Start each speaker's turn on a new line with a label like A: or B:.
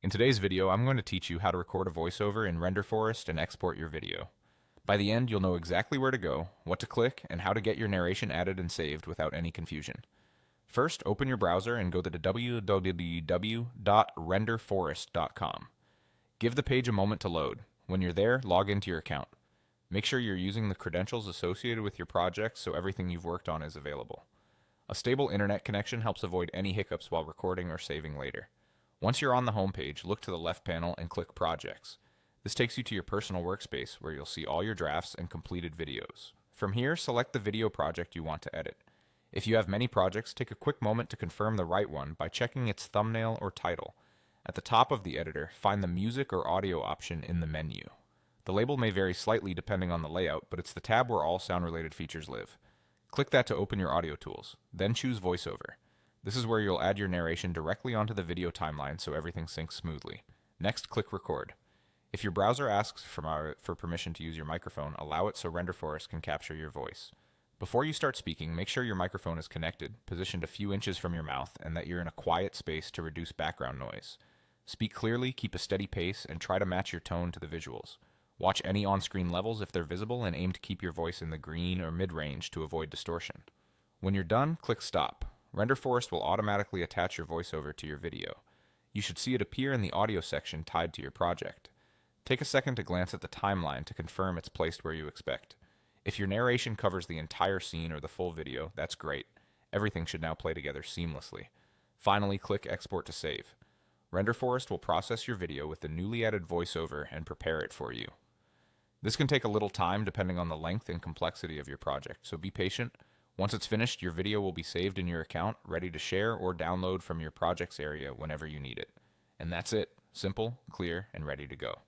A: In today's video, I'm going to teach you how to record a voiceover in Renderforest and export your video. By the end, you'll know exactly where to go, what to click, and how to get your narration added and saved without any confusion. First, open your browser and go to www.renderforest.com. Give the page a moment to load. When you're there, log into your account. Make sure you're using the credentials associated with your project so everything you've worked on is available. A stable internet connection helps avoid any hiccups while recording or saving later. Once you're on the home page, look to the left panel and click Projects. This takes you to your personal workspace where you'll see all your drafts and completed videos. From here, select the video project you want to edit. If you have many projects, take a quick moment to confirm the right one by checking its thumbnail or title. At the top of the editor, find the music or audio option in the menu. The label may vary slightly depending on the layout, but it's the tab where all sound-related features live. Click that to open your audio tools. Then choose VoiceOver. This is where you'll add your narration directly onto the video timeline so everything syncs smoothly. Next, click Record. If your browser asks for permission to use your microphone, allow it so Renderforest can capture your voice. Before you start speaking, make sure your microphone is connected, positioned a few inches from your mouth, and that you're in a quiet space to reduce background noise. Speak clearly, keep a steady pace, and try to match your tone to the visuals. Watch any on-screen levels if they're visible and aim to keep your voice in the green or mid-range to avoid distortion. When you're done, click Stop. Renderforest will automatically attach your voiceover to your video. You should see it appear in the audio section tied to your project. Take a second to glance at the timeline to confirm it's placed where you expect. If your narration covers the entire scene or the full video, that's great. Everything should now play together seamlessly. Finally, click Export to save. Renderforest will process your video with the newly added voiceover and prepare it for you. This can take a little time depending on the length and complexity of your project, so be patient. Once it's finished, your video will be saved in your account, ready to share or download from your projects area whenever you need it. And that's it. Simple, clear, and ready to go.